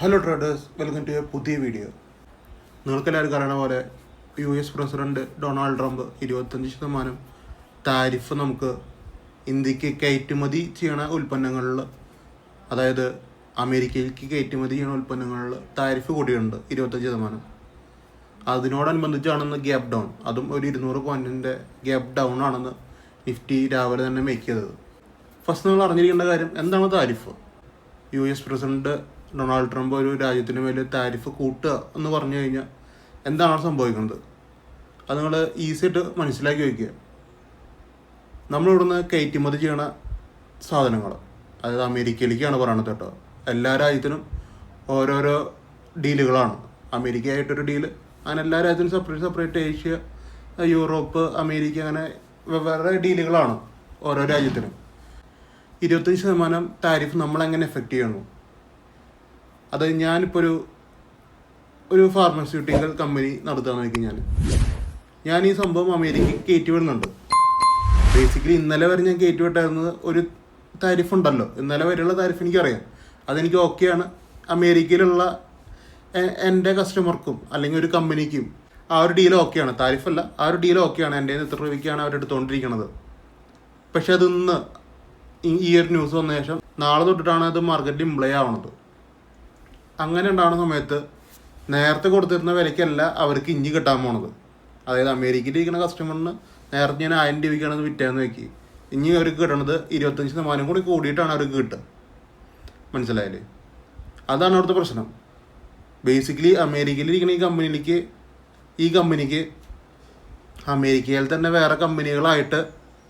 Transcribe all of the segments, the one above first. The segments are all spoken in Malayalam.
Hello traders, welcome to a പുതിയ വീഡിയോ. നിങ്ങൾക്കെല്ലാവരും അറിയണ പോലെ US president Donald Trump 25% tariff നമുക്ക് ഇന്ത്യക്ക് കയറ്റുമതി ചെയ്യണ ഉൽപ്പന്നങ്ങളിൽ, അതായത് അമേരിക്കയിലേക്ക് കയറ്റുമതി ചെയ്യണ ഉൽപ്പന്നങ്ങളിൽ താരിഫ് കൂടിയുണ്ട് 25%. അതിനോടനുബന്ധിച്ചാണെന്ന് ഗ്യാപ്പ് ഡൗൺ, അതും ഒരു 200 പോയിൻറ്റിൻ്റെ ഗ്യാപ്പ് ഡൗൺ ആണെന്ന് നിഫ്റ്റി രാവിലെ തന്നെ മേക്ക് ചെയ്തത്. ഫസ്റ്റ് നിങ്ങൾ അറിഞ്ഞിരിക്കേണ്ട കാര്യം എന്താണ് tariff. US president Donald Trump ഒരു രാജ്യത്തിന് മേൽ താരിഫ് കൂട്ടുക എന്ന് പറഞ്ഞു കഴിഞ്ഞാൽ എന്താണ് സംഭവിക്കുന്നത്, അത് നിങ്ങൾ ഈസി ആയിട്ട് മനസ്സിലാക്കി വയ്ക്കുക. നമ്മളിവിടുന്ന് കയറ്റുമതി ചെയ്യണ സാധനങ്ങൾ, അതായത് അമേരിക്കയിലേക്കാണ് പറയണത് കേട്ടോ. എല്ലാ രാജ്യത്തിനും ഓരോരോ ഡീലുകളാണ്. അമേരിക്കയായിട്ടൊരു ഡീല്, അങ്ങനെ എല്ലാ രാജ്യത്തിനും സെപ്പറേറ്റ് ഏഷ്യ, യൂറോപ്പ്, അമേരിക്ക, അങ്ങനെ വെവ്വേറെ ഡീലുകളാണ് ഓരോ രാജ്യത്തിനും. 25% താരിഫ് നമ്മളെങ്ങനെ എഫക്റ്റ് ചെയ്യണു. അത് ഞാനിപ്പോൾ ഒരു ഫാർമസ്യൂട്ടിക്കൽ കമ്പനി നടത്തുകയെന്ന് വെച്ചാൽ ഞാൻ ഈ സംഭവം അമേരിക്കയ്ക്ക് കയറ്റി വിടുന്നുണ്ട്. ബേസിക്കലി ഇന്നലെ വരെ ഞാൻ കയറ്റി വിട്ടായിരുന്നത് ഒരു താരിഫ് ഉണ്ടല്ലോ, ഇന്നലെ വരെയുള്ള താരിഫ് എനിക്കറിയാം, അതെനിക്ക് ഓക്കെയാണ്. അമേരിക്കയിലുള്ള എൻ്റെ കസ്റ്റമർക്കും അല്ലെങ്കിൽ ഒരു കമ്പനിക്കും ആ ഒരു ഡീൽ ഓക്കെയാണ്. താരിഫല്ല, ആ ഒരു ഡീൽ ഓക്കെയാണ്. എൻ്റെ ഇത്ര രൂപയ്ക്കാണ് അവരെടുത്തുകൊണ്ടിരിക്കുന്നത്. പക്ഷെ അതിന്ന് ഈ ഒരു ന്യൂസ് വന്ന ശേഷം നാളെ തൊട്ടിട്ടാണ് അത് മാർക്കറ്റിൽ ഇംപ്ലൈ ആവണത്. അങ്ങനെ ഉണ്ടാകുന്ന സമയത്ത് നേരത്തെ കൊടുത്തിരുന്ന വിലയ്ക്കല്ല അവർക്ക് ഇഞ്ചി കിട്ടാൻ പോണത്. അതായത് അമേരിക്കയിൽ ഇരിക്കുന്ന കസ്റ്റമറിന് നേരത്തെ ഞാൻ 1000 രൂപയ്ക്കാണ് വിറ്റാന്ന് വെക്കി, ഇനി അവർക്ക് കിട്ടണത് 25% കൂടി കൂടിയിട്ടാണ് അവർക്ക് കിട്ടുക. മനസ്സിലായില്ലേ? അതാണ് അവിടുത്തെ പ്രശ്നം. ബേസിക്കലി അമേരിക്കയിൽ ഇരിക്കുന്ന ഈ കമ്പനിക്ക് അമേരിക്കയിൽ തന്നെ വേറെ കമ്പനികളായിട്ട്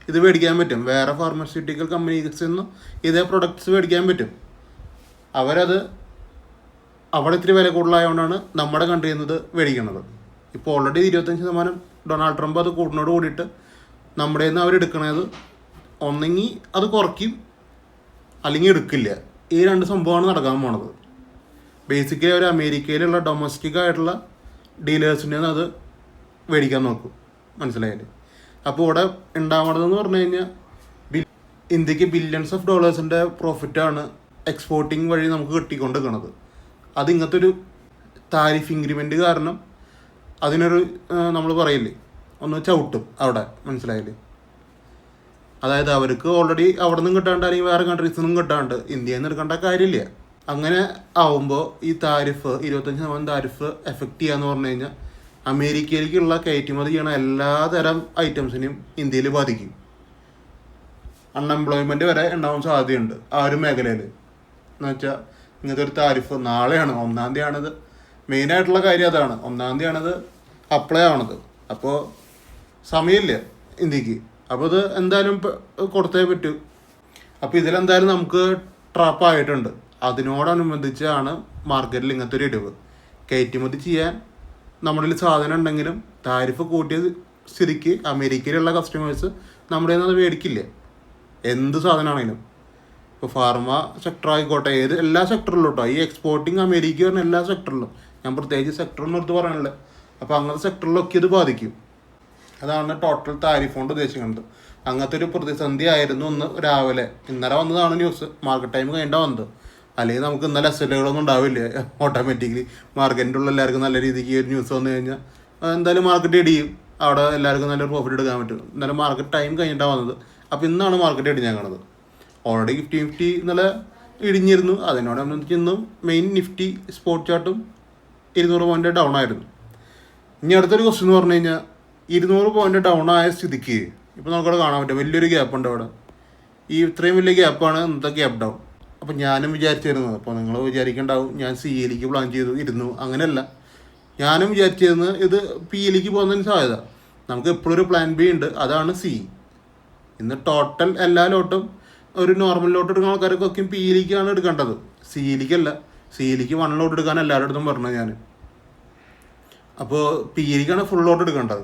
ഇത് മേടിക്കാൻ പറ്റും. വേറെ ഫാർമസ്യൂട്ടിക്കൽ കമ്പനീസിൽ നിന്നും ഇതേ പ്രൊഡക്ട്സ് മേടിക്കാൻ പറ്റും. അവരത് അവിടെ ഇത്തിരി വില കൂടുതലായതുകൊണ്ടാണ് നമ്മുടെ കൺട്രിയിൽ നിന്ന് മേടിക്കുന്നത്. ഇപ്പോൾ ഓൾറെഡി 25% ഡൊണാൾഡ് ട്രംപ് അത് കൂടുന്നതോട് കൂടിയിട്ട് നമ്മുടെ നിന്ന് അവരെടുക്കണത് ഒന്നെങ്കിൽ അത് കുറയ്ക്കും, അല്ലെങ്കിൽ എടുക്കില്ല. ഈ രണ്ട് സംഭവമാണ് നടക്കാൻ പോണത്. ബേസിക്കലി അവർ അമേരിക്കയിലുള്ള ഡൊമസ്റ്റിക് ആയിട്ടുള്ള ഡീലേഴ്സിൻ്റെ നിന്ന് അത് മേടിക്കാൻ നോക്കും. മനസ്സിലായില്ലേ? അപ്പോൾ ഇവിടെ ഉണ്ടാവണതെന്ന് പറഞ്ഞു കഴിഞ്ഞാൽ ഇന്ത്യക്ക് ബില്യൺസ് ഓഫ് ഡോളേഴ്സിൻ്റെ പ്രോഫിറ്റാണ് എക്സ്പോർട്ടിങ് വഴി നമുക്ക് കിട്ടിക്കൊണ്ടിരിക്കുന്നത്. അത് ഇങ്ങനത്തെ ഒരു താരിഫ് ഇൻക്രിമെൻ്റ് കാരണം അതിനൊരു നമ്മൾ പറയില്ലേ, ഒന്ന് ചവിട്ടും അവിടെ. മനസ്സിലായില്ലേ? അതായത് അവർക്ക് ഓൾറെഡി അവിടെ നിന്നും കിട്ടാണ്ട് അല്ലെങ്കിൽ വേറെ കൺട്രീസിൽ നിന്നും കിട്ടാണ്ട് ഇന്ത്യയിൽ നിന്ന് എടുക്കേണ്ട കാര്യമില്ല. അങ്ങനെ ആവുമ്പോൾ ഈ താരിഫ് 25% താരിഫ് എഫക്റ്റ് ചെയ്യാന്ന് പറഞ്ഞു കഴിഞ്ഞാൽ അമേരിക്കയിലേക്കുള്ള കയറ്റുമതി ചെയ്യണ എല്ലാ തരം ഐറ്റംസിനെയും ഇന്ത്യയിൽ ബാധിക്കും. അൺഎംപ്ലോയ്മെൻറ്റ് വരെ ഉണ്ടാവാൻ സാധ്യതയുണ്ട് ആ ഒരു മേഖലയിൽ. എന്നുവെച്ചാൽ ഇങ്ങനത്തെ ഒരു താരിഫ് നാളെയാണ്, 1-ാം തീയതിയാണിത്. മെയിനായിട്ടുള്ള കാര്യം അതാണ്. 1-ാം തീയതിയാണിത് അപ്ലൈ ആവണത്. അപ്പോൾ സമയമില്ല ഇന്ത്യക്ക്. അപ്പോൾ ഇത് എന്തായാലും കൊടുത്തേ പറ്റൂ. അപ്പോൾ ഇതിലെന്തായാലും നമുക്ക് ട്രാപ്പായിട്ടുണ്ട്. അതിനോടനുബന്ധിച്ചാണ് മാർക്കറ്റിൽ ഇങ്ങനത്തെ ഒരു ഇടിവ്. കയറ്റുമതി ചെയ്യാൻ നമ്മുടെ സാധനം ഉണ്ടെങ്കിലും താരിഫ് കൂട്ടിയ സ്ഥിതിക്ക് അമേരിക്കയിലുള്ള കസ്റ്റമേഴ്സ് നമ്മുടെ നിന്ന് അത് മേടിക്കില്ല. എന്ത് സാധനമാണെങ്കിലും. ഇപ്പോൾ ഫാർമ സെക്ടർ ആയിക്കോട്ടെ, എല്ലാ സെക്ടറിലും കേട്ടോ. ഈ എക്സ്പോർട്ടിങ് അമേരിക്ക പറഞ്ഞ എല്ലാ സെക്ടറിലും, ഞാൻ പ്രത്യേകിച്ച് സെക്ടറൊന്നും എടുത്ത് പറയാനില്ല. അപ്പോൾ അങ്ങനത്തെ സെക്ടറിലൊക്കെ ഇത് ബാധിക്കും. അതാണ് ടോട്ടൽ താരിഫ് കൊണ്ട് ഉദ്ദേശിക്കുന്നത്. അങ്ങനത്തെ ഒരു പ്രതിസന്ധി ആയിരുന്നു ഇന്ന് രാവിലെ. ഇന്നലെ വന്നതാണ് ന്യൂസ്, മാർക്കറ്റ് ടൈം കഴിഞ്ഞാൽ വന്നത്. അല്ലെങ്കിൽ നമുക്ക് ഇന്നലെ എസ്എല്ലുകളൊന്നും ഉണ്ടാവില്ല. ഓട്ടോമാറ്റിക്കലി മാർക്കറ്റിൻ്റെ ഉള്ള എല്ലാവർക്കും നല്ല രീതിക്ക് ഒരു ന്യൂസ് വന്നു കഴിഞ്ഞാൽ എന്തായാലും മാർക്കറ്റ് ഇടിയും. അവിടെ എല്ലാവർക്കും നല്ല പ്രോഫിറ്റ് എടുക്കാൻ പറ്റും. ഇന്നലെ മാർക്കറ്റ് ടൈം കഴിഞ്ഞിട്ടാണ് വന്നത്. അപ്പോൾ ഇന്നാണ് മാർക്കറ്റ് ഇടിഞ്ഞാൽ കാണുന്നത്. ഓൾറെഡി നിഫ്റ്റി ഇന്നലെ ഇടിഞ്ഞിരുന്നു. അതിനോടനുബന്ധിച്ച് ഇന്നും മെയിൻ നിഫ്റ്റി സ്പോട്ട് ചാർട്ടും 200 പോയിൻ്റ് ഡൗൺ ആയിരുന്നു. ഇനി അടുത്തൊരു ക്വസ്റ്റ്യൻ എന്ന് പറഞ്ഞു കഴിഞ്ഞാൽ 200 പോയിൻ്റ് ഡൗൺ ആയ സ്ഥിതിക്ക് ഇപ്പോൾ നമുക്കവിടെ കാണാൻ പറ്റും വലിയൊരു ഗ്യാപ്പുണ്ട് അവിടെ. ഈ ഇത്രയും വലിയ ഗ്യാപ്പാണ് ഇന്നത്തെ ഗ്യാപ്പ് ഡൗൺ. അപ്പോൾ ഞാനും വിചാരിച്ചിരുന്നത്, അപ്പോൾ നിങ്ങൾ വിചാരിക്കേണ്ടാവും ഞാൻ CA പ്ലാൻ ഇരുന്നു. അങ്ങനെയല്ല, ഞാനും വിചാരിച്ചിരുന്നത് ഇത് PA പോകുന്നതിന് സാധ്യത. നമുക്ക് എപ്പോഴും ഒരു പ്ലാൻ B ഉണ്ട്, അതാണ് C. ഇന്ന് ടോട്ടൽ എല്ലാ ലോട്ടും ഒരു നോർമൽ ലോട്ട് എടുക്കുന്ന ആൾക്കാർക്കൊക്കെ PA എടുക്കേണ്ടത്, CA അല്ല. CA 1 ലോട്ട് എടുക്കാൻ എല്ലാവരുടെ അടുത്തും പറഞ്ഞത് ഞാൻ. അപ്പോൾ PA ഫുൾ ലോട്ട് എടുക്കേണ്ടത്.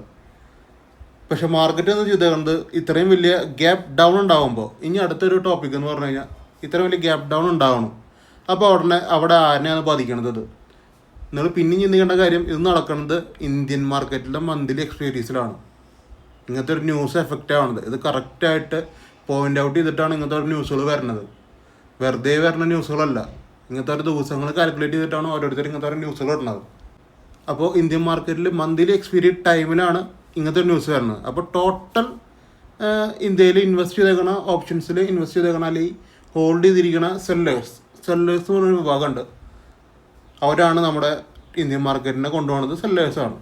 പക്ഷെ മാർക്കറ്റ് എന്ന് ചെയ്തത് ഇത്രയും വലിയ ഗ്യാപ്പ് ഡൗൺ ഉണ്ടാകുമ്പോൾ, ഇനി അടുത്തൊരു ടോപ്പിക് എന്ന് പറഞ്ഞു കഴിഞ്ഞാൽ ഇത്രയും വലിയ ഗ്യാപ്പ് ഡൗൺ ഉണ്ടാവണം. അപ്പോൾ അവിടെ ആരെയാണ് ബാധിക്കണത്? നിങ്ങൾ പിന്നെയും ചിന്തിക്കേണ്ട കാര്യം, ഇത് നടക്കുന്നത് ഇന്ത്യൻ മാർക്കറ്റിലെ മന്ത്ലി എക്സ്പീരിയൻസിലാണ്. ഇങ്ങനത്തെ ഒരു ന്യൂസ് എഫക്റ്റ് ആവുന്നത്. ഇത് കറക്റ്റായിട്ട് പോയിൻ്റ് ഔട്ട് ചെയ്തിട്ടാണ് ഇങ്ങനത്തെ ഒരു ന്യൂസുകൾ വരുന്നത്. വെറുതെ വരുന്ന ന്യൂസുകളല്ല. ഇങ്ങനത്തെ ഒരു ദിവസങ്ങൾ കാൽക്കുലേറ്റ് ചെയ്തിട്ടാണ് ഓരോരുത്തർ ഇങ്ങനത്തെ ഒരു ന്യൂസുകൾ ഇടുന്നത്. അപ്പോൾ ഇന്ത്യൻ മാർക്കറ്റിൽ മന്ത്ലി എക്സ്പീരി ടൈമിലാണ് ഇങ്ങനത്തെ ഒരു ന്യൂസ് വരുന്നത്. അപ്പോൾ ടോട്ടൽ ഇന്ത്യയിൽ ഇൻവെസ്റ്റ് ചെയ്തേക്കണ ഓപ്ഷൻസിൽ ഇൻവെസ്റ്റ് ചെയ്തേക്കണ അല്ലെങ്കിൽ ഹോൾഡ് ചെയ്തിരിക്കണ സെല്ലേഴ്സ് എന്ന് പറഞ്ഞൊരു വിഭാഗമുണ്ട്. അവരാണ് നമ്മുടെ ഇന്ത്യൻ മാർക്കറ്റിനെ കൊണ്ടുപോകുന്നത്, സെല്ലേഴ്സാണ്.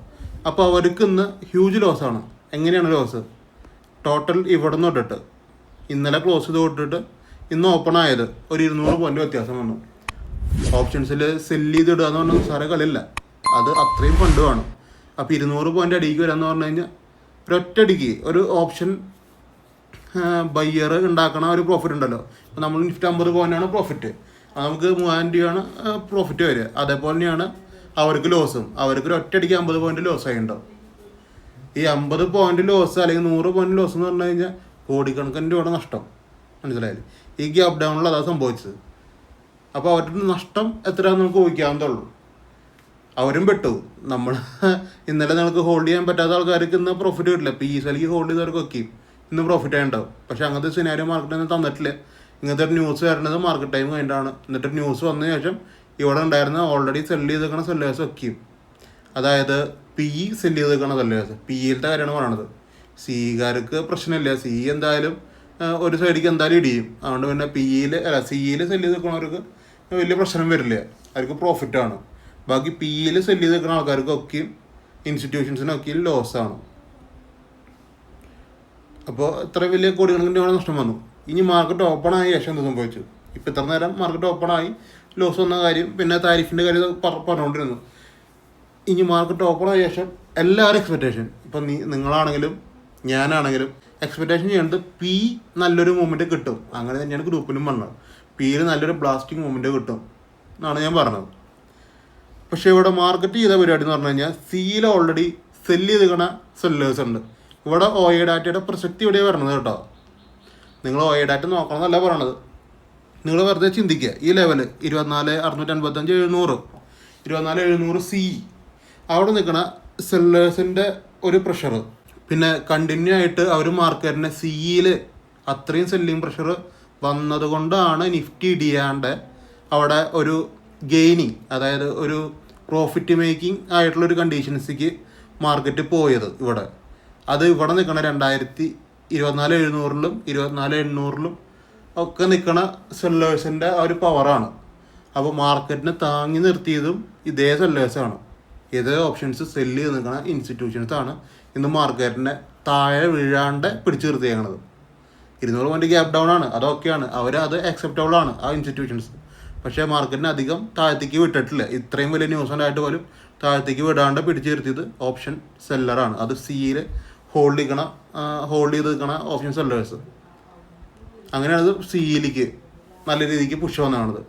അപ്പോൾ അവർക്ക് ഇന്ന് ഹ്യൂജ് ലോസാണ്. എങ്ങനെയാണ് ലോസ്? ടോട്ടൽ ഇവിടെ നിന്ന് തൊട്ടിട്ട് ഇന്നലെ ക്ലോസ് ചെയ്ത് തൊട്ടിട്ട് ഇന്ന് ഓപ്പൺ ആയത് ഒരു 200 പോയിൻ്റ് വ്യത്യാസം വന്നു. ഓപ്ഷൻസിൽ സെല്ല് ചെയ്തിടുക എന്ന് പറഞ്ഞാൽ സാറേ കളിയില്ല, അത് അത്രയും ഫണ്ട് വേണം. അപ്പോൾ 200 പോയിൻ്റ് അടിക്ക് വരാമെന്ന് പറഞ്ഞു കഴിഞ്ഞാൽ ഒരൊറ്റടിക്ക് ഒരു ഓപ്ഷൻ ബയ്യർ ഉണ്ടാക്കണ ഒരു പ്രോഫിറ്റ് ഉണ്ടല്ലോ. ഇപ്പോൾ നമ്മൾ നിഫ്റ്റി 50 പോയിൻ്റാണ് പ്രോഫിറ്റ്, നമുക്ക് 3000 രൂപയാണ് പ്രോഫിറ്റ് വരിക. അതേപോലെ തന്നെയാണ് അവർക്ക് ലോസും. അവർക്ക് ഒരു ഒറ്റയടിക്ക് 50 പോയിൻ്റ് ലോസ് ആയിട്ടുണ്ടാവും. ഈ 50 പോയിൻ്റ് ലോസ് അല്ലെങ്കിൽ 100 പോയിൻ്റ് ലോസ് എന്ന് പറഞ്ഞു കഴിഞ്ഞാൽ കോടിക്കണക്കിന് രൂപയുടെ നഷ്ടം. മനസ്സിലായില്ലേ? ഈ ഗ്യാപ് ഡൗണിൽ അതാണ് സംഭവിച്ചത്. അപ്പോൾ അവരുടെ നഷ്ടം എത്രയാണെന്ന് നമുക്ക് ഊഹിക്കാവുന്നതുള്ളൂ. അവരും പെട്ടു. നമ്മൾ ഇന്നലെ നിങ്ങൾക്ക് ഹോൾഡ് ചെയ്യാൻ പറ്റാത്ത ആൾക്കാർക്ക് ഇന്ന് പ്രോഫിറ്റ് കിട്ടില്ല. ഇപ്പോൾ ഈ സ്ഥലക്ക് ഹോൾഡ് ചെയ്തവർക്കൊക്കെ ഇന്ന് പ്രോഫിറ്റ് ആയിട്ടുണ്ടാവും. പക്ഷേ അങ്ങനത്തെ സിനാരിയോ മാർക്കറ്റിൽ തന്നിട്ടില്ല. ഇങ്ങനത്തെ ഒരു ന്യൂസ് വരുന്നത് മാർക്കറ്റ് ടൈം കഴിഞ്ഞിട്ടാണ്. എന്നിട്ട് ന്യൂസ് വന്നതിന് ശേഷം ഇവിടെ ഉണ്ടായിരുന്ന ഓൾറെഡി സെല്ല് ചെയ്തേക്കണ സെല്ലേഴ്സ് ഒക്കെയും, അതായത് PE സെല്ല് ചെയ്തേക്കണ സെല്ലേഴ്സ്, PEയിലത്തെ കാര്യമാണ് പറയണത്. സികാർക്ക് പ്രശ്നമില്ല. എന്തായാലും ഒരു സൈഡിലേക്ക് എന്തായാലും ഇടിയും. അതുകൊണ്ട് പിന്നെ സിയിൽ സെല്ല് ചെയ്തേക്കണവർക്ക് വലിയ പ്രശ്നം വരില്ല, അവർക്ക് പ്രോഫിറ്റാണ്. ബാക്കി PEയിൽ സെല്ല് ചെയ്തേക്കുന്ന ആൾക്കാർക്കൊക്കെയും ഇൻസ്റ്റിറ്റ്യൂഷൻസിനൊക്കെയും ലോസാണ്. അപ്പോൾ ഇത്ര വലിയ കോടിക്കണക്കിന് രൂപ നഷ്ടം വന്നു. ഇനി മാർക്കറ്റ് ഓപ്പൺ ആയ ശേഷം എന്ത് സംഭവിച്ചു? ഇപ്പം ഇത്ര നേരം മാർക്കറ്റ് ഓപ്പൺ ആയി ലോസ് വന്ന കാര്യം, പിന്നെ താരിഫിൻ്റെ കാര്യം പറഞ്ഞുകൊണ്ടിരുന്നു. ഇനി മാർക്കറ്റ് ഓപ്പൺ ആയ ശേഷം എല്ലാവരും എക്സ്പെക്റ്റേഷൻ, ഇപ്പം നിങ്ങളാണെങ്കിലും ഞാനാണെങ്കിലും എക്സ്പെക്റ്റേഷൻ ചെയ്യേണ്ടത് PE നല്ലൊരു മൂവ്മെൻറ്റ് കിട്ടും. അങ്ങനെ തന്നെയാണ് ഗ്രൂപ്പിലും പറഞ്ഞത്. PEയിൽ നല്ലൊരു ബ്ലാസ്റ്റിംഗ് മൂവ്മെൻറ്റ് കിട്ടും എന്നാണ് ഞാൻ പറഞ്ഞത്. പക്ഷേ ഇവിടെ മാർക്കറ്റ് ചെയ്ത പരിപാടി എന്ന് പറഞ്ഞു കഴിഞ്ഞാൽ സിയിൽ ഓൾറെഡി സെല്ല് ചെയ്തിരിക്കണ സെല്ലേഴ്സ് ഉണ്ട്. ഇവിടെ OA ഡാറ്റയുടെ പ്രസക്തി ഇവിടെയാണ് വരണത് കേട്ടോ. നിങ്ങൾ OA ഡാറ്റ നോക്കണം എന്നല്ല പറയണത്. നിങ്ങൾ വെറുതെ ചിന്തിക്കുക. ഈ ലെവല് 24,655,700 24,700 CE അവിടെ നിൽക്കണ സെല്ലേഴ്സിൻ്റെ ഒരു പ്രഷർ, പിന്നെ കണ്ടിന്യൂ ആയിട്ട് അവർ മാർക്കറ്റിനെ സിയിൽ അത്രയും സെല്ലിങ് പ്രഷർ വന്നത് കൊണ്ടാണ് നിഫ്റ്റി ഇടിയാണ്ട് അവിടെ ഒരു ഗെയിനിങ്, അതായത് ഒരു പ്രോഫിറ്റ് മേക്കിംഗ് ആയിട്ടുള്ളൊരു കണ്ടീഷൻസിക്ക് മാർക്കറ്റ് പോയത്. അത് ഇവിടെ നിൽക്കണ 24,700-ലും 24,800-ലും ഒക്കെ നിൽക്കണ സെല്ലേഴ്സിൻ്റെ ആ ഒരു പവറാണ്. അപ്പോൾ മാർക്കറ്റിനെ താങ്ങി നിർത്തിയതും ഇതേ സെല്ലേഴ്സാണ്. ഇതേ ഓപ്ഷൻസ് സെല്ല് ചെയ്ത് നിൽക്കണ ഇൻസ്റ്റിറ്റ്യൂഷൻസാണ് ഇന്ന് മാർക്കറ്റിനെ താഴെ വീഴാണ്ട് പിടിച്ചു നിർത്തിയേക്കണത്. 200 പോയിൻ്റ് ഗ്യാപ് ഡൗൺ ആണ്, അതൊക്കെയാണ് അത് അക്സെപ്റ്റബിൾ ആണ് ആ ഇൻസ്റ്റിറ്റ്യൂഷൻസ്. പക്ഷേ മാർക്കറ്റിനെ അധികം താഴത്തേക്ക് വിട്ടിട്ടില്ല. ഇത്രയും വലിയ ന്യൂസ് ഉണ്ടായിട്ട് പോലും താഴത്തേക്ക് വിടാണ്ട് പിടിച്ചു നിർത്തിയത് ഓപ്ഷൻ സെല്ലറാണ്. അത് സിയിൽ ഹോൾഡ് ചെയ്ത് നിൽക്കണ ഓപ്ഷൻ സെല്ലേഴ്സ്. അങ്ങനെയാണത് സിയിലേക്ക് നല്ല രീതിക്ക് പുഷ് വന്നതാണത്.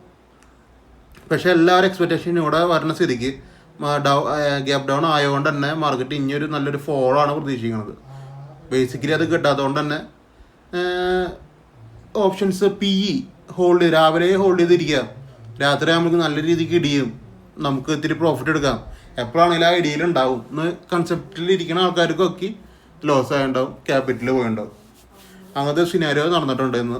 പക്ഷേ എല്ലാവരും എക്സ്പെക്റ്റേഷൻ ഇവിടെ വരുന്ന സ്ഥിതിക്ക് ഗ്യാപ് ഡൗൺ ആയതുകൊണ്ട് തന്നെ മാർക്കറ്റ് ഇനിയൊരു നല്ലൊരു ഫോളാണ് പ്രതീക്ഷിക്കുന്നത്. ബേസിക്കലി അത് കിട്ടാത്തതുകൊണ്ട് തന്നെ ഓപ്ഷൻസ് PE രാവിലെ ഹോൾഡ് ചെയ്തിരിക്കുക. രാത്രി നമുക്ക് നല്ല രീതിക്ക് ഇടിയും, നമുക്ക് ഇത്തിരി പ്രോഫിറ്റ് എടുക്കാം. എപ്പോഴാണെങ്കിലും ആ ഇടിയിലുണ്ടാവും എന്ന് കൺസെപ്റ്റിൽ ഇരിക്കുന്ന ആൾക്കാർക്കൊക്കെ ലോസ് ആയിട്ടുണ്ടാവും, ക്യാപിറ്റൽ പോയിണ്ടാവും. അങ്ങനത്തെ സിനാരിയോ നടന്നിട്ടുണ്ട് ഇന്ന്.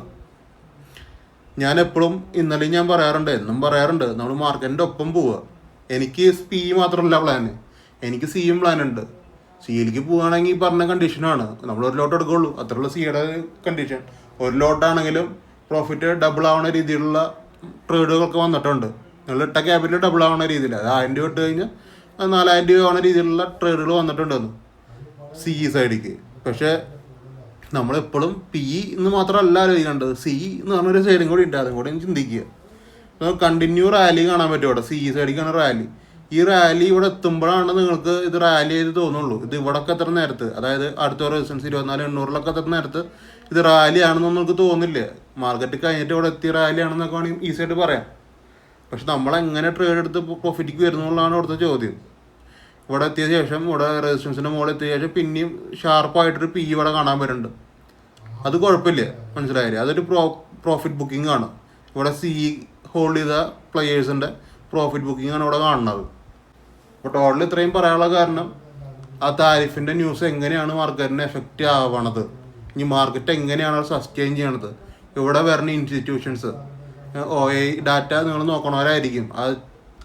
ഞാൻ എപ്പോഴും ഇന്നലെയും ഞാൻ പറയാറുണ്ട്, എന്നും പറയാറുണ്ട്, നമ്മൾ മാർക്കറ്റിൻ്റെ ഒപ്പം പോവുക. എനിക്ക് PE മാത്രമല്ല പ്ലാന്, എനിക്ക് സിയും പ്ലാനുണ്ട്. സിയിലേക്ക് പോവുകയാണെങ്കിൽ ഈ പറഞ്ഞ കണ്ടീഷനാണ്. നമ്മൾ ഒരു ലോട്ട് എടുക്കുകയുള്ളൂ, അത്രയുള്ള സിയുടെ കണ്ടീഷൻ. ഒരു ലോട്ടാണെങ്കിലും പ്രോഫിറ്റ് ഡബിൾ ആവുന്ന രീതിയിലുള്ള ട്രേഡുകളൊക്കെ വന്നിട്ടുണ്ട്. നിങ്ങൾ ഇട്ട ക്യാപിറ്റൽ ഡബിൾ ആവുന്ന രീതിയിൽ, അത് 1000 രൂപ ഇട്ട് കഴിഞ്ഞാൽ 4000 രൂപ ആവുന്ന രീതിയിലുള്ള ട്രേഡുകൾ വന്നിട്ടുണ്ടെന്ന് CE സൈഡിലേക്ക്. പക്ഷേ നമ്മളെപ്പോഴും PE എന്ന് മാത്രമല്ല ആലോചിക്കേണ്ടത്, CE എന്ന് പറഞ്ഞൊരു സൈഡും കൂടി ഉണ്ട്, അതും കൂടി ചിന്തിക്കുക. കണ്ടിന്യൂ റാലി കാണാൻ പറ്റും ഇവിടെ. CE സൈഡിലേക്കാണ് റാലി. ഈ റാലി ഇവിടെ എത്തുമ്പോഴാണ് നിങ്ങൾക്ക് ഇത് റാലി ആയിട്ട് തോന്നുള്ളൂ. ഇത് ഇവിടൊക്കെ എത്ര നേരത്ത്, അതായത് അടുത്ത റെസിസ്റ്റൻസ് 24,800-ലൊക്കെ എത്ര നേരത്ത് ഇത് റാലി ആണെന്ന് നിങ്ങൾക്ക് തോന്നില്ല. മാർക്കറ്റ് കഴിഞ്ഞിട്ട് ഇവിടെ എത്തിയ റാലി ആണെന്നൊക്കെ വേണമെങ്കിൽ ഈസിയായിട്ട് പറയാം. പക്ഷെ നമ്മളെങ്ങനെ ട്രേഡ് എടുത്ത് പ്രോഫിറ്റിക്ക് വരുന്നുള്ളതാണ് ഇവിടുത്തെ ചോദ്യം. ഇവിടെ എത്തിയ ശേഷം ഇവിടെ റെസിസ്റ്റൻസിൻ്റെ മുകളിൽ എത്തിയ ശേഷം പിന്നെയും ഷാർപ്പായിട്ടൊരു PE ഇവിടെ കാണാൻ വരുന്നുണ്ട്. അത് കുഴപ്പമില്ല, മനസ്സിലായില്ലേ? അതൊരു പ്രോഫിറ്റ് ബുക്കിംഗ് ആണ്. ഇവിടെ CE ഹോൾഡ് ചെയ്ത പ്ലെയേഴ്സിൻ്റെ പ്രോഫിറ്റ് ബുക്കിംഗ് ആണ് ഇവിടെ കാണുന്നത്. അപ്പോൾ ടോട്ടൽ ഇത്രയും പറയാനുള്ള കാരണം ആ താരിഫിൻ്റെ ന്യൂസ് എങ്ങനെയാണ് മാർക്കറ്റിനെ എഫക്റ്റ് ആവണത്, ഇനി മാർക്കറ്റ് എങ്ങനെയാണ് സസ്റ്റെയിൻ ചെയ്യണത്, ഇവിടെ വരുന്ന ഇൻസ്റ്റിറ്റ്യൂഷൻസ് ഡാറ്റ നിങ്ങൾ നോക്കണവരായിരിക്കും,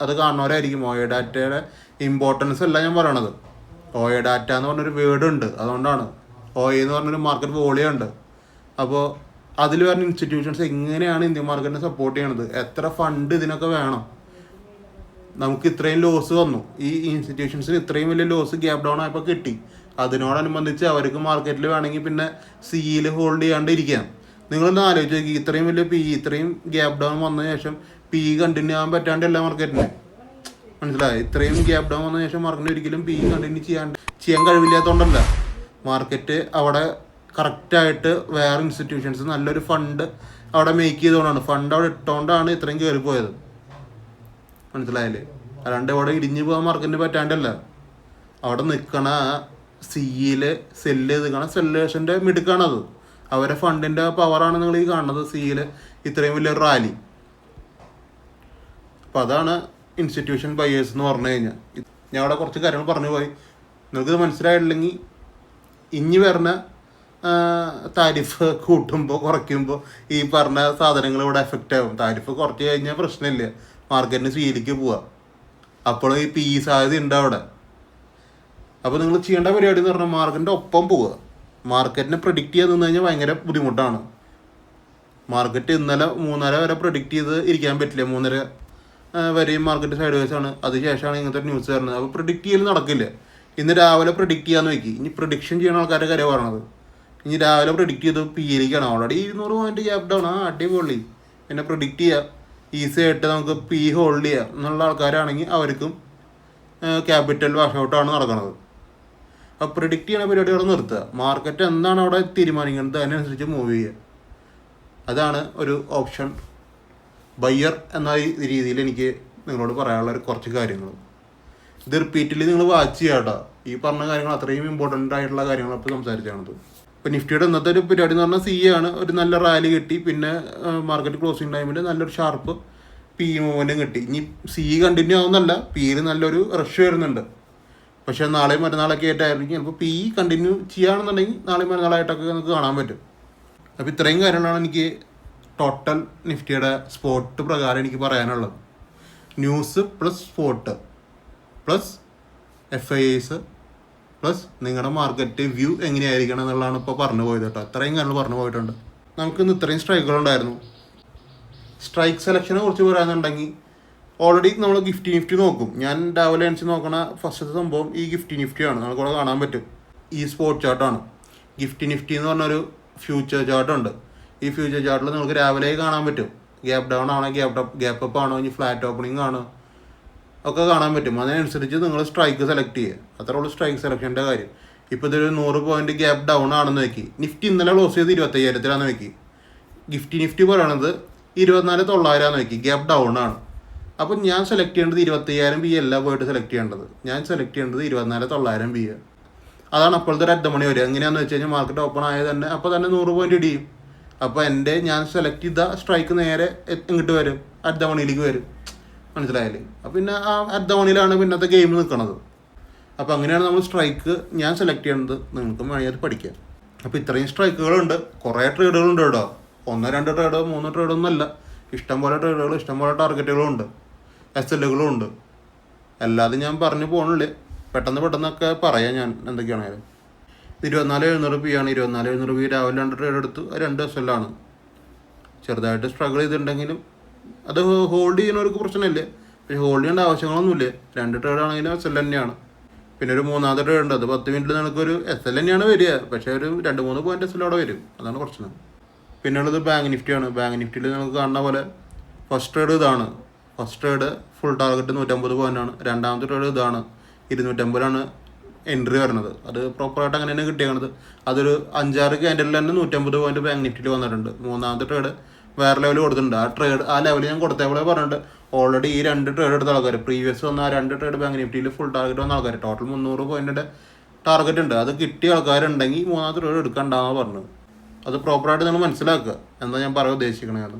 അത് കാണുന്നവരായിരിക്കും. ഡാറ്റയുടെ ഇമ്പോർട്ടൻസ് അല്ല ഞാൻ പറയണത്. ഡാറ്റ എന്ന് പറഞ്ഞൊരു വേർഡ് ഉണ്ട്, അതുകൊണ്ടാണ്. എന്ന് പറഞ്ഞൊരു മാർക്കറ്റ് വോളിയം ഉണ്ട്. അപ്പോൾ അതിൽ വരുന്ന ഇൻസ്റ്റിറ്റ്യൂഷൻസ് എങ്ങനെയാണ് ഇന്ത്യൻ മാർക്കറ്റിനെ സപ്പോർട്ട് ചെയ്യണത്, എത്ര ഫണ്ട് ഇതിനൊക്കെ വേണം. നമുക്ക് ഇത്രയും ലോസ് വന്നു, ഈ ഇൻസ്റ്റിറ്റ്യൂഷൻസിന് ഇത്രയും വലിയ ലോസ് ഗ്യാപ് ഡൗൺ ആയപ്പോൾ കിട്ടി. അതിനോടനുബന്ധിച്ച് അവർക്ക് മാർക്കറ്റിൽ വേണമെങ്കിൽ പിന്നെ സിയിൽ ഹോൾഡ് ചെയ്യാണ്ടിരിക്കാം. നിങ്ങളൊന്ന് ആലോചിച്ച് നോക്കി, ഇത്രയും വലിയ ഇത്രയും ഗ്യാപ് ഡൗൺ വന്ന ശേഷം കണ്ടിന്യൂ ആകാൻ പറ്റാണ്ട് എല്ലാ മാർക്കറ്റിന് മനസ്സിലായി. ഇത്രയും ഗ്യാപ് ഡൗൺ വന്ന ശേഷം മാർക്കറ്റിന് ഒരിക്കലും കണ്ടിന്യൂ ചെയ്യാൻ കഴിവില്ലാത്തതുകൊണ്ടല്ല, മാർക്കറ്റ് അവിടെ കറക്റ്റായിട്ട് വേറെ ഇൻസ്റ്റിറ്റ്യൂഷൻസ് നല്ലൊരു ഫണ്ട് അവിടെ മേക്ക് ചെയ്തുകൊണ്ടാണ്, ഫണ്ട് അവിടെ ഇട്ടുകൊണ്ടാണ് ഇത്രയും കയറിപ്പോയത്. മനസ്സിലായില്ലേ? അല്ലാണ്ട് അവിടെ ഇടിഞ്ഞു പോകാൻ മാർക്കറ്റിന് പറ്റാണ്ടല്ല. അവിടെ നിൽക്കണ സിയിൽ സെല്ല് ചെയ്തിക്കണ സെല്ലേഴ്സിൻ്റെ മിടുക്കാണത്. അവരെ ഫണ്ടിൻ്റെ പവറാണ് നിങ്ങൾ ഈ കാണുന്നത്, സിയിൽ ഇത്രയും വലിയൊരു റാലി. അപ്പം അതാണ് ഇൻസ്റ്റിറ്റ്യൂഷൻ ബയേഴ്സ് എന്ന് പറഞ്ഞു കഴിഞ്ഞാൽ. ഞാൻ അവിടെ കുറച്ച് കാര്യങ്ങൾ പറഞ്ഞു പോയി, നിങ്ങൾക്കിത് മനസ്സിലായിട്ടില്ലെങ്കിൽ ഇനി വരുന്ന താരിഫ് കൂട്ടുമ്പോൾ കുറയ്ക്കുമ്പോൾ ഈ പറഞ്ഞ സാധനങ്ങൾ ഇവിടെ എഫക്റ്റ് ആകും. താരിഫ് കുറച്ച് കഴിഞ്ഞാൽ പ്രശ്നമില്ല, മാർക്കറ്റിന് സിയിലേക്ക് പോവാം. അപ്പോൾ ഈ സാധ്യത ഉണ്ട് അവിടെ. അപ്പോൾ നിങ്ങൾ ചെയ്യേണ്ട പരിപാടി എന്ന് പറഞ്ഞാൽ മാർക്കറ്റിൻ്റെ ഒപ്പം പോവുക. മാർക്കറ്റിനെ പ്രഡിക്റ്റ് ചെയ്യാൻ നിന്ന് കഴിഞ്ഞാൽ ഭയങ്കര ബുദ്ധിമുട്ടാണ്. മാർക്കറ്റ് ഇന്നലെ 3:30 വരെ പ്രഡിക്റ്റ് ചെയ്ത് ഇരിക്കാൻ പറ്റില്ല. 3:30 വരെയും മാർക്കറ്റ് സൈഡ് വേസ് ആണ്. അതിനുശേഷമാണ് ഇങ്ങനത്തെ ന്യൂസ് വരുന്നത്. അപ്പോൾ പ്രഡിക്റ്റ് ചെയ്യൽ നടക്കില്ല. ഇന്ന് രാവിലെ പ്രഡിക്റ്റ് ചെയ്യാന്ന് നോക്കി. ഇനി പ്രഡിക്ഷൻ ചെയ്യുന്ന ആൾക്കാരുടെ കാര്യം പറയണത്. ഇനി രാവിലെ പ്രഡിക്റ്റ് ചെയ്ത് പിയിലേക്കാണ്. ഓൾറെഡി 200 പോയിന്റ് ഗ്യാപ് ഡൗൺ, അടിപൊളി. പിന്നെ പ്രഡിക്റ്റ് ചെയ്യുക, ഈസി ആയിട്ട് നമുക്ക് ഹോൾഡ് ചെയ്യാം എന്നുള്ള ആൾക്കാരാണെങ്കിൽ അവർക്കും ക്യാപിറ്റൽ വാഷ് ഔട്ടാണ് നടക്കുന്നത്. അപ്പോൾ പ്രിഡിക്റ്റ് ചെയ്യുന്ന പരിപാടികൾ നിർത്തുക. മാർക്കറ്റ് എന്താണ് അവിടെ തീരുമാനിക്കുന്നത് അതിനനുസരിച്ച് മൂവ് ചെയ്യുക. അതാണ് ഒരു ഓപ്ഷൻ ബയ്യർ എന്ന രീതിയിൽ എനിക്ക് നിങ്ങളോട് പറയാനുള്ള കുറച്ച് കാര്യങ്ങൾ. ഇത് റിപ്പീറ്റിൽ നിങ്ങൾ വാച്ച് ചെയ്യുക കേട്ടോ. ഈ പറഞ്ഞ കാര്യങ്ങൾ അത്രയും ഇമ്പോർട്ടൻ്റ് ആയിട്ടുള്ള കാര്യങ്ങൾ ഇപ്പോൾ സംസാരിച്ചാണത്. ഇപ്പോൾ നിഫ്റ്റിയുടെ ഇന്നത്തെ ഒരു പരിപാടി എന്ന് പറഞ്ഞാൽ ആണ്. ഒരു നല്ല റാലി കിട്ടി, പിന്നെ മാർക്കറ്റ് ക്ലോസിങ് ടൈമിൽ നല്ലൊരു ഷാർപ്പ് മൂവ്മെൻറ്റും കിട്ടി. ഇനി കണ്ടിന്യൂ ആവുന്നല്ല, പിയിൽ നല്ലൊരു റഷ് വരുന്നുണ്ട്. പക്ഷേ നാളെയും മറ്റന്നാളൊക്കെ ആയിട്ടായിരിക്കും ചിലപ്പോൾ കണ്ടിന്യൂ ചെയ്യുകയാണെന്നുണ്ടെങ്കിൽ നാളെയും മറ്റന്നാളായിട്ടൊക്കെ നമുക്ക് കാണാൻ പറ്റും. അപ്പോൾ ഇത്രയും കാര്യങ്ങളാണ് എനിക്ക് ടോട്ടൽ നിഫ്റ്റിയുടെ സ്പോട്ട് പ്രകാരം എനിക്ക് പറയാനുള്ളത്. News plus spot plus FIIs plus നിങ്ങളുടെ മാർക്കറ്റ് വ്യൂ എങ്ങനെയായിരിക്കണം എന്നുള്ളതാണ് ഇപ്പോൾ പറഞ്ഞു പോയത് കേട്ടോ. ഇത്രയും കാര്യങ്ങൾ പറഞ്ഞു പോയിട്ടുണ്ട്. നമുക്കിന്ന് ഇത്രയും സ്ട്രൈക്കുകളുണ്ടായിരുന്നു. സ്ട്രൈക്ക് സെലക്ഷനെ കുറിച്ച് പറയാന്നുണ്ടെങ്കിൽ ഓൾറെഡി നമ്മൾ നിഫ്റ്റി നോക്കും. ഞാൻ രാവിലെ എണിച്ച് നോക്കണ ഫസ്റ്റത്തെ സംഭവം ഈ നിഫ്റ്റിയാണ്. നമുക്കിവിടെ കാണാൻ പറ്റും. ഈ സ്പോട്ട് ചാർട്ടാണ്. നിഫ്റ്റി എന്ന് പറഞ്ഞൊരു ഫ്യൂച്ചർ ചാർട്ടുണ്ട്. ഈ ഫ്യൂച്ചർ ചാർട്ടിൽ നമുക്ക് രാവിലെ കാണാൻ പറ്റും. ഗ്യാപ് ഡൗൺ ആണോ, ഗ്യാപ്പ് അപ്പ് ആണോ, ഇനി ഫ്ലാറ്റ് ഓപ്പണിംഗ് ആണോ ഒക്കെ കാണാൻ പറ്റും. അതിനനുസരിച്ച് നിങ്ങൾ സ്ട്രൈക്ക് സെലക്ട് ചെയ്യുക. അത്രേ ഉള്ളൂ സ്ട്രൈക്ക് സെലക്ഷൻ്റെ കാര്യം. ഇപ്പോൾ ഇതൊരു 100 പോയിന്റ് ഗ്യാപ് ഡൗൺ ആണെന്ന് വെക്കി. നിഫ്റ്റി ഇന്നലെ ക്ലോസ് ചെയ്ത് 25,000 വെക്കി. നിഫ്റ്റി പറയണത് 24,900 വെക്കി. ഗ്യാപ് ഡൗൺ ആണ്. അപ്പം ഞാൻ സെലക്ട് ചെയ്യേണ്ടത് 25,000 ബി അല്ല പോയിട്ട് സെലക്ട് ചെയ്യേണ്ടത്. ഞാൻ സെലക്ട് ചെയ്യേണ്ടത് 24,900 ബി. അതാണ് അപ്പോഴത്തെ ഒരു 8 മണി വരെ. എങ്ങനെയാണെന്ന് വെച്ച് കഴിഞ്ഞാൽ മാർക്കറ്റ് ഓപ്പൺ ആയത് തന്നെ അപ്പോൾ തന്നെ 100 പോയിന്റ് ഇടിയും. അപ്പോൾ ഞാൻ സെലക്ട് ചെയ്ത സ്ട്രൈക്ക് നേരെ ഇങ്ങോട്ട് വരും, 8 മണിയിലേക്ക് വരും. മനസ്സിലായില്ലേ? അപ്പം പിന്നെ ആ 8 മണിയിലാണ് പിന്നത്തെ ഗെയിം നിൽക്കുന്നത്. അപ്പോൾ അങ്ങനെയാണ് നമ്മൾ സ്ട്രൈക്ക് ഞാൻ സെലക്ട് ചെയ്യേണ്ടത്. നിങ്ങൾക്ക് വേണമെങ്കിൽ അത് പഠിക്കാം. അപ്പോൾ ഇത്രയും സ്ട്രൈക്കുകളുണ്ട്. കുറേ ട്രേഡുകളുണ്ട് കേട്ടോ. 1, 2 ട്രേഡ്, 3 ട്രേഡൊന്നുമല്ല. ഇഷ്ടംപോലെ ട്രേഡുകൾ, ഇഷ്ടംപോലെ ടാർഗറ്റുകളും ഉണ്ട്, SLകളും ഉണ്ട്. എല്ലാതും ഞാൻ പറഞ്ഞു പോകണില്ലേ, പെട്ടെന്നൊക്കെ പറയാം ഞാൻ എന്തൊക്കെയാണെങ്കിലും. 24,700 പി ആണ്. 24,700 പി രാവിലെ 2 ട്രേഡ് എടുത്തു. 2 SLാണ്. ചെറുതായിട്ട് സ്ട്രഗിൾ ചെയ്തിട്ടുണ്ടെങ്കിലും അത് ഹോൾഡ് ചെയ്യുന്നവർക്ക് പ്രശ്നമില്ല. പക്ഷേ ഹോൾഡ് ചെയ്യേണ്ട ആവശ്യങ്ങളൊന്നുമില്ല. 2 ട്രേഡ് ആണെങ്കിലും SL തന്നെയാണ്. പിന്നെ ഒരു 3ാമത്തെ ട്രേഡ് ഉണ്ട്. അത് 10 മിനിറ്റിൽ നിനക്കൊരു SL തന്നെയാണ് വരിക. പക്ഷേ ഒരു 2-3 പോയിന്റ് SL അവിടെ വരും. അതാണ് പ്രശ്നം. പിന്നെ ഉള്ളത് ബാങ്ക് നിഫ്റ്റിയാണ്. ബാങ്ക് നിഫ്റ്റിയിൽ നമുക്ക് കാണുന്ന പോലെ ഫസ്റ്റ് ട്രേഡ് ഇതാണ്. ഫസ്റ്റ് ട്രേഡ് ഫുൾ ടാർഗറ്റ് 150 പോയിൻ്റാണ്. രണ്ടാമത്തെ ട്രേഡ് ഇതാണ്, 250 എൻട്രി വരുന്നത്. അത് പ്രോപ്പറായിട്ട് അങ്ങനെ തന്നെ കിട്ടിയത്. അതൊരു 5-6 ക്യാൻഡലിൽ തന്നെ 150 പോയിന്റ് ബാങ്ക് നിഫ്റ്റിയിൽ വന്നിട്ടുണ്ട്. മൂന്നാമത്തെ ട്രേഡ് വേറെ ലെവൽ കൊടുത്തിട്ടുണ്ട്. ആ ലെവൽ ഞാൻ കൊടുത്തപോലെ പറഞ്ഞിട്ടുണ്ട്. ഓൾറെഡി ഈ 2 ട്രേഡ് എടുത്ത ആൾക്കാർ, പ്രീവിയസ് വന്ന ആ 2 ട്രേഡ് ബാങ്ക് നിഫ്റ്റിയിൽ ഫുൾ ടാർഗറ്റ് വന്ന ആൾക്കാർ, ടോട്ടൽ 300 പോയിന്റിൻ്റെ ടാർഗറ്റ് ഉണ്ട്. അത് കിട്ടിയ ആൾക്കാരുണ്ടെങ്കിൽ മൂന്നാമത്തെ ട്രേഡ് എടുക്കണ്ടെന്നാണ് പറഞ്ഞത്. അത് പ്രോപ്പറായിട്ട് നിങ്ങൾ മനസ്സിലാക്കുക. എന്താ ഞാൻ പറയാൻ ഉദ്ദേശിക്കണത്.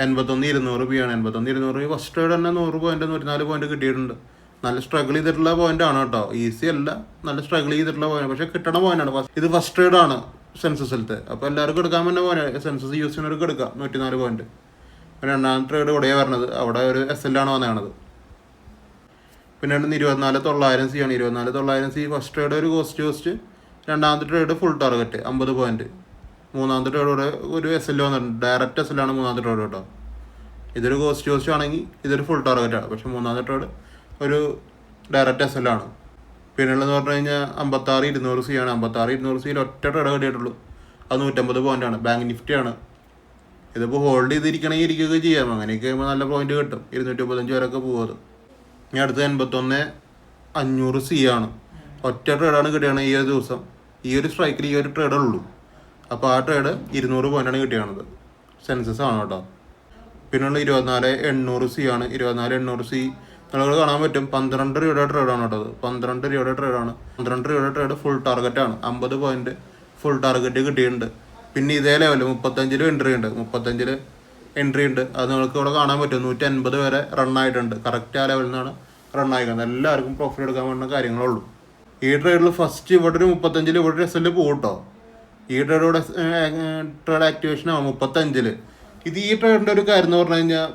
81,200 പി ആണ്. 81,200 ഫസ്റ്റ് ട്രേഡ് തന്നെ 100 പോയിന്റ് 104 പോയിന്റ് കിട്ടിയിട്ടുണ്ട്. നല്ല സ്ട്രഗിൾ ചെയ്തിട്ടുള്ള പോയിന്റ് ആണ് കേട്ടോ. ഈസി അല്ല, നല്ല സ്ട്രഗിൾ ചെയ്തിട്ടുള്ള പോയിന്റ്. പക്ഷേ കിട്ടണ പോയിന്റാണ്. ഇത് ഫസ്റ്റ് ട്രേഡാണ് സെൻസസിലത്തെ. അപ്പോൾ എല്ലാവർക്കും എടുക്കാൻ തന്നെ പോയിന്റ്. സെൻസസ് യൂസ് ചെയ്യുന്നവർക്ക് എടുക്കാം 104 പോയിന്റ്. രണ്ടാമത്തെ ട്രേഡ് ഇവിടെയാണ് വരണത്, അവിടെ ഒരു SL വന്നത്. പിന്നെ 24,900 ആണ്. 24,900 ഫസ്റ്റ് ട്രേഡ് ഒരു കോസ്റ്റ്. രണ്ടാമത്തെ ട്രേഡ് ഫുൾ ടാർഗറ്റ് 50 പോയിന്റ്. മൂന്നാമത്തെ ട്രേഡ് ഇവിടെ ഒരു SL വന്നിട്ടുണ്ട്, ഡയറക്റ്റ് SL മൂന്നാമത്തെ ട്രേഡ് കേട്ടോ. ഇതൊരു കോസ്റ്റ് ആണെങ്കിൽ ഇതൊരു ഫുൾ ടാർഗറ്റാണ്, പക്ഷേ മൂന്നാമത്തെ ട്രേഡ് ഒരു ഡയറക്റ്റ് SL. പിന്നെയുള്ളതെന്ന് പറഞ്ഞു കഴിഞ്ഞാൽ 56,200 ആണ്. 56,200 ഒറ്റ ട്രേഡ് കിട്ടിയിട്ടുള്ളൂ, അത് 150 പോയിൻ്റാണ്. ബാങ്ക് നിഫ്റ്റിയാണ്. ഇതിപ്പോൾ ഹോൾഡ് ചെയ്തിരിക്കണമെങ്കിൽ ഇരിക്കുകയൊക്കെ ചെയ്യാം, അങ്ങനെയൊക്കെ കഴിയുമ്പോൾ നല്ല പോയിന്റ് കിട്ടും. 235 വരെയൊക്കെ പോകുന്നത്. ഇനി അടുത്ത് 81,500 ആണ്. ഒറ്റ ട്രേഡാണ് കിട്ടിയാണ് ഈ ഒരു ദിവസം. ഈ ഒരു സ്ട്രൈക്കിൽ ഈ ഒരു ട്രേഡേ ഉള്ളൂ. അപ്പോൾ ആ ട്രേഡ് 200 പോയിൻ്റാണ് കിട്ടിയാണത്. സെൻസസ് ആണ് കേട്ടോ. പിന്നെയുള്ള 24,800 ആണ്. 24,800 നിങ്ങൾ കാണാൻ പറ്റും 12 രൂപയുടെ ട്രേഡാണ് കേട്ടോ. 12 രൂപയുടെ ട്രേഡാണ്. 12 രൂപയുടെ ട്രേഡ് ഫുൾ ടാർഗറ്റാണ്. 50 പോയിന്റ് ഫുൾ ടാർഗറ്റ് കിട്ടിയിട്ടുണ്ട്. പിന്നെ ഇതേ ലെവലിൽ 35 എൻട്രി ഉണ്ട്. 35 എൻട്രി ഉണ്ട്. അത് നിങ്ങൾക്ക് ഇവിടെ കാണാൻ പറ്റും. 150 വരെ റണ്ണായിട്ടുണ്ട്. കറക്റ്റ് ആ ലെവലിൽ നിന്നാണ് റണ്ണായിക്കുന്നത്. എല്ലാവർക്കും പ്രോഫിറ്റ് എടുക്കാൻ വേണ്ട കാര്യങ്ങളുള്ളൂ. ഈ ട്രേഡിൽ ഫസ്റ്റ് ഇവിടെ ഒരു 35 ഇവിടെ ഒരു SL പോകട്ടോ. ഈ ട്രേഡ് ട്രേഡ് ആക്ടിവേഷൻ ആവും 35. ഇത് ഈ ട്രേഡിൻ്റെ ഒരു കാര്യം എന്ന് പറഞ്ഞു കഴിഞ്ഞാൽ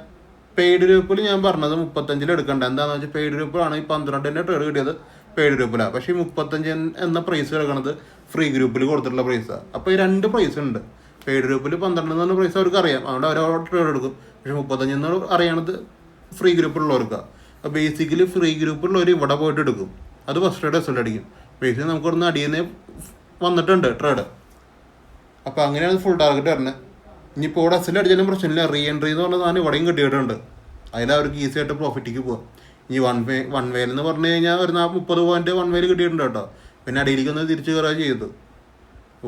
പെയ്ഡ് ഗ്രൂപ്പിൽ ഞാൻ പറഞ്ഞത് 35 എടുക്കണ്ട. എന്താണെന്ന് വെച്ചാൽ പെയ്ഡ് ഗ്രൂപ്പിലാണ് ഈ 12 ട്രേഡ് കിട്ടിയത് പെയ്ഡ് ഗ്രൂപ്പിലാണ്. പക്ഷേ ഈ 35 എന്ന പ്രൈസ് കിടക്കുന്നത് ഫ്രീ ഗ്രൂപ്പിൽ കൊടുത്തിട്ടുള്ള പ്രൈസാണ്. അപ്പോൾ ഈ 2 പ്രൈസ് ഉണ്ട്. പെയ്ഡ് ഗ്രൂപ്പിൽ 12 എന്ന് പറഞ്ഞ പ്രൈസ് അവർക്ക് അറിയാം, അതുകൊണ്ട് അവർ ട്രേഡ് എടുക്കും. പക്ഷേ 35 എന്ന് അറിയണത് ഫ്രീ ഗ്രൂപ്പിലുള്ളവർക്കാണ്. അപ്പോൾ ബേസിക്കലി ഫ്രീ ഗ്രൂപ്പിലുള്ളവർ ഇവിടെ പോയിട്ട് എടുക്കും. അത് ഫസ്റ്റ് ട്രേഡ് SL അടിക്കും. ബേസിക്കലി നമുക്ക് ഇവിടുന്ന് അടിയുന്നേ വന്നിട്ടുണ്ട് ട്രേഡ്. അപ്പോൾ അങ്ങനെയാണ് ഫുൾ ടാർഗറ്റ് വരുന്നത്. ഇനിയിപ്പോൾ ഇവിടെ SL അടിച്ചാലും പ്രശ്നമില്ല. റീ എൻട്രി എന്ന് പറഞ്ഞ സാധനം ഇവിടെയും കിട്ടിയിട്ടുണ്ട്. അതിലവർക്ക് ഈസി ആയിട്ട് പ്രോഫിറ്റിക്ക് പോകാം. ഇനി വൺ വേയിൽ എന്ന് പറഞ്ഞു കഴിഞ്ഞാൽ ഒരു 30 പോയിന്റ് വൺ വേയിൽ കിട്ടിയിട്ടുണ്ട് കേട്ടോ. പിന്നെ അടിയിലേക്ക് ഒന്ന് തിരിച്ചു കയറുക ചെയ്തത്.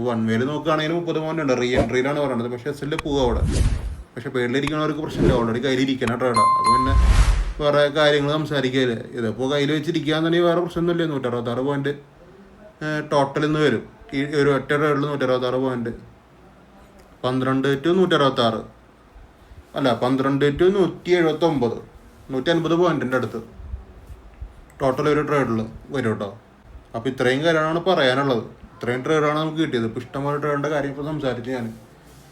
വൺ വേയിൽ നോക്കുകയാണെങ്കിൽ 30 പോയിന്റ് ഉണ്ട്. റീ എൻട്രിയിലാണ് പറയുന്നത്. പക്ഷേ SL പോവുക അവിടെ. പക്ഷേ പേടിലിരിക്കണവർക്ക് പ്രശ്നമില്ല, ഓൾറെഡി കയ്യിലിരിക്കണ ട്രേഡാണ്. അത് പിന്നെ വേറെ കാര്യങ്ങൾ സംസാരിക്കില്ല. ഇതിപ്പോൾ കയ്യിൽ വെച്ചിരിക്കുകയാണെന്നുണ്ടെങ്കിൽ വേറെ പ്രശ്നമൊന്നുമില്ല. 166 പോയിന്റ് ടോട്ടൽ ഇന്ന് വരും. ഈ ഒരു ഒറ്റ ട്രേഡിൽ 166 പോയിന്റ്. 12 to 166 അല്ല 12 to 179 150 പോയിന്റിൻ്റെ അടുത്ത് ടോട്ടൽ ഒരു ട്രേഡിൽ വരും കേട്ടോ. അപ്പോൾ ഇത്രയും കാര്യമാണ് പറയാനുള്ളത്. ഇത്രയും ട്രേഡാണ് നമുക്ക് കിട്ടിയത്. ഇപ്പോൾ ഇഷ്ടംപോലെ ട്രേഡിൻ്റെ കാര്യം ഇപ്പോൾ സംസാരിച്ച് ഞാൻ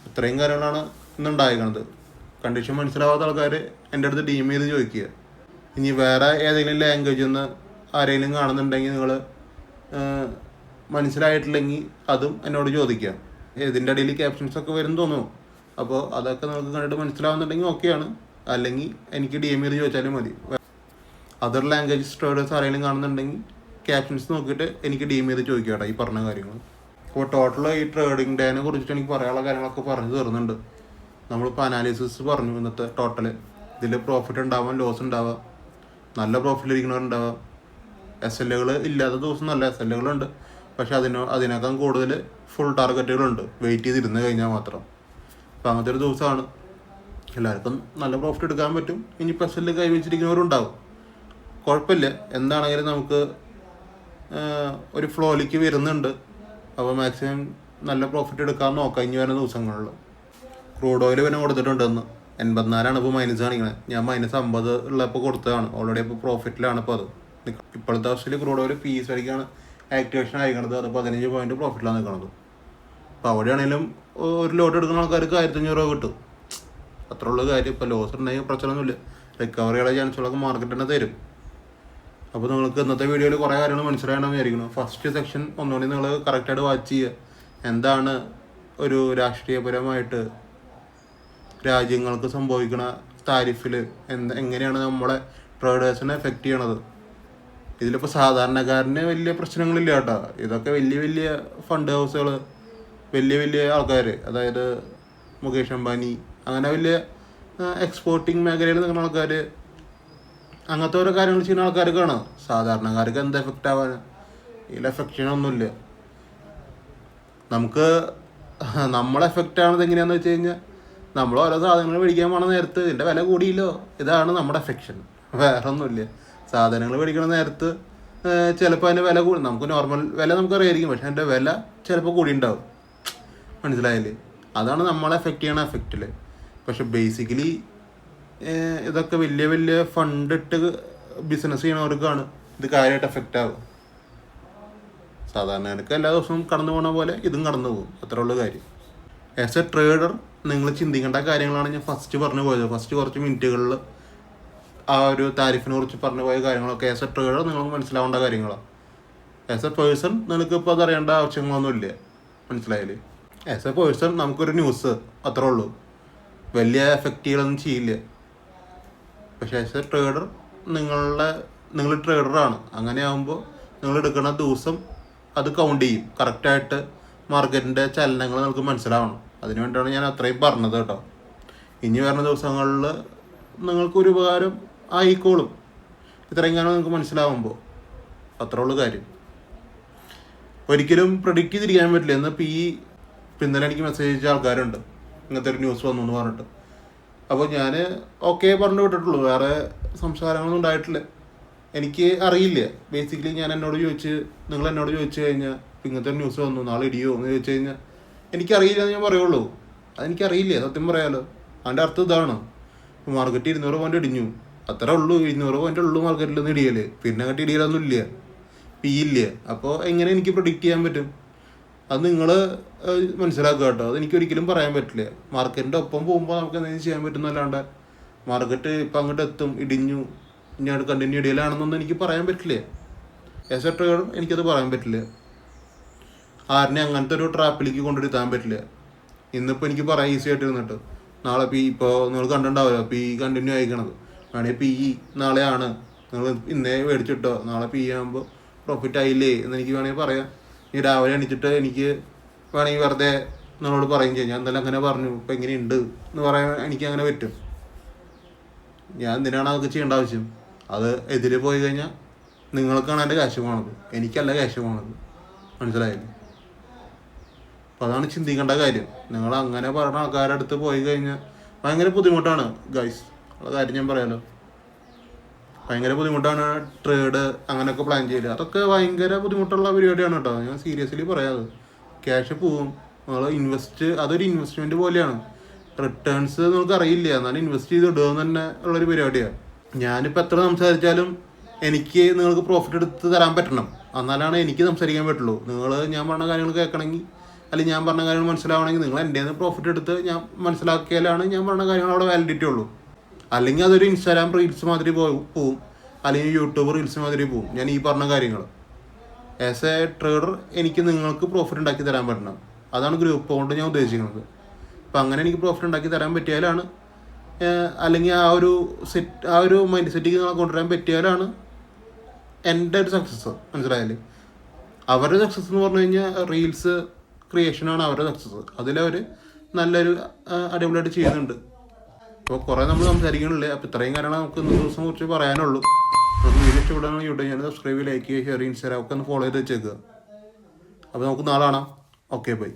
ഇത്രയും കാര്യങ്ങളാണ് ഇന്നുണ്ടായിരിക്കണത്. കണ്ടീഷൻ മനസ്സിലാവാത്ത ആൾക്കാർ എൻ്റെ അടുത്ത് DM ചെയ്ത് ചോദിക്കുക. ഇനി വേറെ ഏതെങ്കിലും ലാംഗ്വേജിൽ നിന്ന് ആരെങ്കിലും കാണുന്നുണ്ടെങ്കിൽ നിങ്ങൾ മനസ്സിലായിട്ടില്ലെങ്കിൽ അതും എന്നോട് ചോദിക്കാം. ഇതിൻ്റെ ഇടയിൽ ക്യാപ്ഷൻസ് ഒക്കെ വരും തോന്നുന്നു. അപ്പോൾ അതൊക്കെ നമുക്ക് കണ്ടിട്ട് മനസ്സിലാവുന്നുണ്ടെങ്കിൽ ഓക്കെയാണ്. അല്ലെങ്കിൽ എനിക്ക് DM ചെയ്ത് ചോദിച്ചാലും മതി. അതർ ലാംഗ്വേജ് ട്രേഡേഴ്സ് ആരെങ്കിലും കാണുന്നുണ്ടെങ്കിൽ ക്യാപ്ഷൻസ് നോക്കിയിട്ട് എനിക്ക് DM ചെയ്ത് ചോദിക്കാം ഈ പറഞ്ഞ കാര്യങ്ങൾ. അപ്പോൾ ടോട്ടൽ ഈ ട്രേഡിംഗ് ഡേനെ കുറിച്ചിട്ട് എനിക്ക് പറയാനുള്ള കാര്യങ്ങളൊക്കെ പറഞ്ഞു തീർന്നുണ്ട്. നമ്മളിപ്പോൾ അനാലിസിസ് പറഞ്ഞു ഇന്നത്തെ ടോട്ടൽ. ഇതിൽ പ്രോഫിറ്റ് ഉണ്ടാവാം, ലോസ് ഉണ്ടാവാം, നല്ല പ്രോഫിറ്റിലിരിക്കുന്നവരുണ്ടാവാം. SLകൾ ഇല്ലാത്ത ദിവസം നല്ല SLകളുണ്ട്. പക്ഷെ അതിനേക്കാൾ കൂടുതൽ ഫുൾ ടാർഗറ്റുകളുണ്ട് വെയിറ്റ് ചെയ്തിരുന്ന് കഴിഞ്ഞാൽ മാത്രം. അപ്പോൾ അങ്ങനത്തെ ഒരു ദിവസമാണ്. എല്ലാവർക്കും നല്ല പ്രോഫിറ്റ് എടുക്കാൻ പറ്റും. ഇനിയിപ്പോൾ SL കൈവച്ചിരിക്കുന്നവരുണ്ടാവും, കുഴപ്പമില്ല. എന്താണെങ്കിലും നമുക്ക് ഒരു ഫ്ലോയിലേക്ക് വരുന്നുണ്ട്. അപ്പോൾ മാക്സിമം നല്ല പ്രോഫിറ്റ് എടുക്കാൻ നോക്കാം ഇനി വരുന്ന ദിവസങ്ങളിൽ. ക്രൂഡ് ഓയിൽ പിന്നെ കൊടുത്തിട്ടുണ്ടെന്ന് 84 ഇപ്പോൾ മൈനസ് കാണിക്കണത്. ഞാൻ -50 ഉള്ളപ്പോൾ കൊടുത്തതാണ്. ഓൾറെഡി ഇപ്പോൾ പ്രോഫിറ്റിലാണ്. ഇപ്പോൾ അത് ഇപ്പോഴത്തെ അവസ്ഥയിൽ ക്രൂഡ് ഓയിൽ പീസ് വരയ്ക്കാണ് ആക്ടിവേഷൻ ആയിക്കണത്. അത് 15 പോയിന്റ് പ്രോഫിറ്റിലാണ് നിൽക്കുന്നത്. അപ്പോൾ അവിടെയാണെങ്കിലും ഒരു ലോഡ് എടുക്കുന്ന ആൾക്കാർക്ക് 1,500 രൂപ കിട്ടും. അത്ര ഉള്ള കാര്യം. ഇപ്പോൾ ലോസ് ഉണ്ടെങ്കിൽ പ്രശ്നമൊന്നുമില്ല. റിക്കവറിയുള്ള ചാൻസുകളൊക്കെ മാർക്കറ്റ് തന്നെ തരും. അപ്പോൾ നിങ്ങൾക്ക് ഇന്നത്തെ വീഡിയോയിൽ കുറേ കാര്യങ്ങൾ മനസ്സിലാകണമെന്ന് വിചാരിക്കുന്നു. ഫസ്റ്റ് സെക്ഷൻ ഒന്നുകൂടി നിങ്ങൾ കറക്റ്റായിട്ട് വാച്ച് ചെയ്യുക. എന്താണ് ഒരു രാഷ്ട്രീയപരമായിട്ട് രാജ്യങ്ങൾക്ക് സംഭവിക്കുന്ന താരിഫിൽ എങ്ങനെയാണ് നമ്മളെ ട്രേഡേഴ്സിനെ എഫക്റ്റ് ചെയ്യണത്. ഇതിലിപ്പോൾ സാധാരണക്കാരന് വലിയ പ്രശ്നങ്ങളില്ല കേട്ടോ. ഇതൊക്കെ വലിയ വലിയ ഫണ്ട് ഹൗസുകൾ, വലിയ വലിയ ആൾക്കാർ, അതായത് മുകേഷ് അംബാനി അങ്ങനെ വലിയ എക്സ്പോർട്ടിങ് മേഖലയിൽ നിൽക്കുന്ന ആൾക്കാർ, അങ്ങനത്തെ ഓരോ കാര്യങ്ങൾ ചെയ്യുന്ന ആൾക്കാർക്കാണ്. സാധാരണക്കാർക്ക് എന്ത് എഫക്റ്റ് ആവാൻ? ഇതിൽ എഫക്ഷനൊന്നുമില്ല. നമുക്ക് നമ്മളെ എഫക്റ്റ് ആവുന്നത് എങ്ങനെയാണെന്ന് വെച്ച് കഴിഞ്ഞാൽ നമ്മൾ ഓരോ സാധനങ്ങൾ മേടിക്കാൻ പോണ നേരത്ത് ഇതിൻ്റെ വില കൂടിയില്ലോ, ഇതാണ് നമ്മുടെ എഫക്ഷൻ. വേറെ ഒന്നുമില്ല. സാധനങ്ങൾ മേടിക്കണ നേരത്ത് ചിലപ്പോൾ അതിൻ്റെ വില കൂടി, നമുക്ക് നോർമൽ വില നമുക്കറിയായിരിക്കും, പക്ഷെ അതിൻ്റെ വില ചിലപ്പോൾ കൂടി ഉണ്ടാവും. മനസ്സിലായില്ലേ? അതാണ് നമ്മളെ എഫക്റ്റ് ചെയ്യണ എഫക്റ്റിൽ. പക്ഷെ ബേസിക്കലി ഇതൊക്കെ വലിയ വലിയ ഫണ്ടിട്ട് ബിസിനസ് ചെയ്യണവർക്കാണ് ഇത് കാര്യമായിട്ട് എഫക്റ്റ് ആവുക. സാധാരണക്കാർക്ക് എല്ലാ ദിവസവും കടന്നു പോകണ പോലെ ഇതും കടന്നു പോകും. അത്ര ഉള്ള കാര്യം. ആസ് എ ട്രേഡർ നിങ്ങൾ ചിന്തിക്കേണ്ട കാര്യങ്ങളാണ് ഞാൻ ഫസ്റ്റ് പറഞ്ഞു പോയത്. ഫസ്റ്റ് കുറച്ച് മിനിറ്റുകളിൽ ആ ഒരു താരിഫിനെ കുറിച്ച് പറഞ്ഞു പോയ കാര്യങ്ങളൊക്കെ ആസ് എ ട്രേഡർ നിങ്ങൾക്ക് മനസ്സിലാവേണ്ട കാര്യങ്ങളാണ്. ആസ് എ പേഴ്സൺ നിങ്ങൾക്ക് ഇപ്പോൾ അതറിയേണ്ട ആവശ്യങ്ങളൊന്നുമില്ല, മനസ്സിലായില്ലേ? ആസ് എ പേഴ്സൺ നമുക്കൊരു ന്യൂസ് അത്രേ ഉള്ളൂ, വലിയ എഫക്റ്റുകളൊന്നും ചെയ്യില്ല. പക്ഷേ ആസ് എ ട്രേഡർ നിങ്ങൾ ട്രേഡറാണ്. അങ്ങനെ ആകുമ്പോൾ നിങ്ങൾ എടുക്കുന്ന ദിവസം അത് കൗണ്ട് ചെയ്യും. കറക്റ്റായിട്ട് മാർക്കറ്റിൻ്റെ ചലനങ്ങൾ നിങ്ങൾക്ക് മനസ്സിലാവണം. അതിനു വേണ്ടിയാണ് ഞാൻ അത്രയും പറഞ്ഞത് കേട്ടോ. ഇനി വരുന്ന ദിവസങ്ങളിൽ നിങ്ങൾക്കൊരു ഉപകാരം ആയിക്കോളും ഇത്രയും കാലം നിങ്ങൾക്ക് മനസ്സിലാവുമ്പോൾ. അത്രേ ഉള്ളൂ കാര്യം. ഒരിക്കലും പ്രഡിക്റ്റ് ചെയ്തിരിക്കാൻ പറ്റില്ല. എന്നിപ്പോൾ ഇന്നലെ എനിക്ക് മെസ്സേജ് അയച്ച ആൾക്കാരുണ്ട് ഇങ്ങനത്തെ ഒരു ന്യൂസ് വന്നു എന്ന് പറഞ്ഞിട്ട്. അപ്പോൾ ഞാൻ ഓക്കെ പറഞ്ഞു വിട്ടിട്ടുള്ളൂ, വേറെ സംസാരങ്ങളൊന്നും ഉണ്ടായിട്ടില്ല. എനിക്ക് അറിയില്ല. ബേസിക്കലി നിങ്ങൾ എന്നോട് ചോദിച്ചു കഴിഞ്ഞാൽ ഇങ്ങനത്തെ ഒരു ന്യൂസ് വന്നു നാളെ ഇടിയോ എന്ന് ചോദിച്ചു കഴിഞ്ഞാൽ എനിക്കറിയില്ല എന്ന് ഞാൻ പറയുള്ളൂ. അതെനിക്കറിയില്ല, സത്യം പറയാലോ. അതിൻ്റെ അർത്ഥം ഇതാണ്, മാർക്കറ്റ് 200 പോയിന്റ് ഇടിഞ്ഞു, അത്രേ ഉള്ളൂ. 200 പോയിന്റ് ഉള്ളൂ മാർക്കറ്റിൽ നിന്ന് ഇടിയല്, പിന്നെ അങ്ങോട്ട് ഇടിയലൊന്നും ഇല്ല, ഇല്ല. അപ്പോൾ എങ്ങനെ എനിക്ക് പ്രൊഡിക്റ്റ് ചെയ്യാൻ പറ്റും? അത് നിങ്ങൾ മനസ്സിലാക്കുക കേട്ടോ. അതെനിക്ക് ഒരിക്കലും പറയാൻ പറ്റില്ല. മാർക്കറ്റിൻ്റെ ഒപ്പം പോകുമ്പോൾ നമുക്ക് എന്തെങ്കിലും ചെയ്യാൻ പറ്റുന്നല്ലാണ്ട് മാർക്കറ്റ് ഇപ്പം അങ്ങോട്ട് എത്തും, ഇടിഞ്ഞു, ഞാൻ കണ്ടിന്യൂ ഇടിയലാണെന്നൊന്നും എനിക്ക് പറയാൻ പറ്റില്ല. ആസ് എ ട്രേഡർ എനിക്കത് പറയാൻ പറ്റില്ല. ആരിനെ അങ്ങനത്തെ ഒരു ട്രാപ്പിലേക്ക് കൊണ്ടെടുത്താൻ പറ്റില്ല. ഇന്നിപ്പോൾ എനിക്ക് പറയാൻ ഈസി ആയിട്ട് ഇരുന്നിട്ട് നാളെ ഇപ്പോൾ നിങ്ങൾ കണ്ടിട്ടുണ്ടാവുമല്ലോ കണ്ടിന്യൂ ആയിക്കണത്, വേണമെങ്കിൽ നാളെയാണ്, നിങ്ങൾ ഇന്നേ മേടിച്ചിട്ടോ, നാളെ ആകുമ്പോൾ പ്രോഫിറ്റ് ആയില്ലേ എന്നെനിക്ക് വേണമെങ്കിൽ പറയാം. ഈ രാവിലെ എണീച്ചിട്ട് എനിക്ക് വേണമെങ്കിൽ വെറുതെ നിങ്ങളോട് പറയും ചെയ്യാം, ഞാൻ എന്തായാലും അങ്ങനെ പറഞ്ഞു, ഇപ്പം എങ്ങനെയുണ്ട് എന്ന് പറയാൻ എനിക്ക് അങ്ങനെ പറ്റും. ഞാൻ എന്തിനാണ് അതൊക്കെ ചെയ്യേണ്ട ആവശ്യം? അത് എതിരെ പോയി കഴിഞ്ഞാൽ നിങ്ങൾക്കാണ് എൻ്റെ കാശ് പോണത്, എനിക്കല്ല കാശ് പോണത്, മനസ്സിലായില്ലേ? അപ്പോൾ അതാണ് ചിന്തിക്കേണ്ട കാര്യം. നിങ്ങൾ അങ്ങനെ പറഞ്ഞ ആൾക്കാരുടെ അടുത്ത് പോയി കഴിഞ്ഞാൽ ഭയങ്കര ബുദ്ധിമുട്ടാണ് ഗൈസ്. ഉള്ള കാര്യം ഞാൻ പറയാലോ, ഭയങ്കര ബുദ്ധിമുട്ടാണ് ട്രേഡ് അങ്ങനെയൊക്കെ പ്ലാൻ ചെയ്യില്ല. അതൊക്കെ ഭയങ്കര ബുദ്ധിമുട്ടുള്ള പരിപാടിയാണ് കേട്ടോ. ഞാൻ സീരിയസ്ലി പറയാതെ, ക്യാഷ് പോവും. നമ്മൾ അതൊരു ഇൻവെസ്റ്റ്മെൻറ്റ് പോലെയാണ്. റിട്ടേൺസ് നിങ്ങൾക്ക് അറിയില്ല, എന്നാലും ഇൻവെസ്റ്റ് ചെയ്ത് ഇടുക തന്നെ ഉള്ളൊരു പരിപാടിയാണ്. ഞാനിപ്പോൾ എത്ര സംസാരിച്ചാലും എനിക്ക് നിങ്ങൾക്ക് പ്രോഫിറ്റ് എടുത്ത് തരാൻ പറ്റണം, എന്നാലാണ് എനിക്ക് സംസാരിക്കാൻ പറ്റുള്ളൂ. ഞാൻ പറഞ്ഞ കാര്യങ്ങൾ കേൾക്കണമെങ്കിൽ, അല്ലെങ്കിൽ ഞാൻ പറഞ്ഞ കാര്യങ്ങൾ മനസ്സിലാവണമെങ്കിൽ നിങ്ങൾ എൻ്റെ നിന്ന് പ്രോഫിറ്റ് എടുത്ത് ഞാൻ മനസ്സിലാക്കിയാലാണ് ഞാൻ പറഞ്ഞ കാര്യങ്ങൾ അവിടെ വാലിഡിറ്റി ഉള്ളൂ. അല്ലെങ്കിൽ അതൊരു ഇൻസ്റ്റാഗ്രാം റീൽസ് മാതിരി പോവും, അല്ലെങ്കിൽ യൂട്യൂബ് റീൽസ് മാതിരി പോവും. ഞാൻ ഈ പറഞ്ഞ കാര്യങ്ങൾ ആസ് എ ട്രേഡർ എനിക്ക് നിങ്ങൾക്ക് പ്രോഫിറ്റ് ഉണ്ടാക്കി തരാൻ പറ്റണം. അതാണ് ഗ്രൂപ്പ് കൊണ്ട് ഞാൻ ഉദ്ദേശിക്കുന്നത്. അപ്പം അങ്ങനെ എനിക്ക് പ്രോഫിറ്റ് ഉണ്ടാക്കി തരാൻ പറ്റിയാലാണ്, അല്ലെങ്കിൽ ആ ഒരു മൈൻഡ് സെറ്റിക്ക് നിങ്ങളെ കൊണ്ടുവരാൻ പറ്റിയാലാണ് എൻ്റെ ഒരു സക്സസ്, മനസ്സിലായാലേ? അവരുടെ സക്സസ് എന്ന് പറഞ്ഞു കഴിഞ്ഞാൽ റീൽസ് ക്രിയേഷനാണ് അവരുടെ സക്സസ്. അതിലവർ നല്ലൊരു അടിപൊളിയായിട്ട് ചെയ്യുന്നുണ്ട്. അപ്പോൾ കുറേ നമ്മൾ സംസാരിക്കണില്ലേ. അപ്പോൾ ഇത്രയും കാര്യങ്ങൾ നമുക്ക് ഇന്നത്തെ ദിവസം കുറിച്ച് പറയാനുള്ളൂ. നമുക്ക് വീഡിയോ ഇഷ്ടപ്പെടുകയാണെങ്കിൽ യൂട്യൂബ് ചാനൽ സബ്സ്ക്രൈബ്, ലൈക്ക് ചെയ്യുക, ഷെയർ, ഇൻസ്റ്റാഗ്രാം ഒക്കെ ഒന്ന് ഫോളോ ചെയ്ത് വെച്ചേക്കുക. അപ്പോൾ നമുക്ക് നാളെ കാണാം. Okay, by.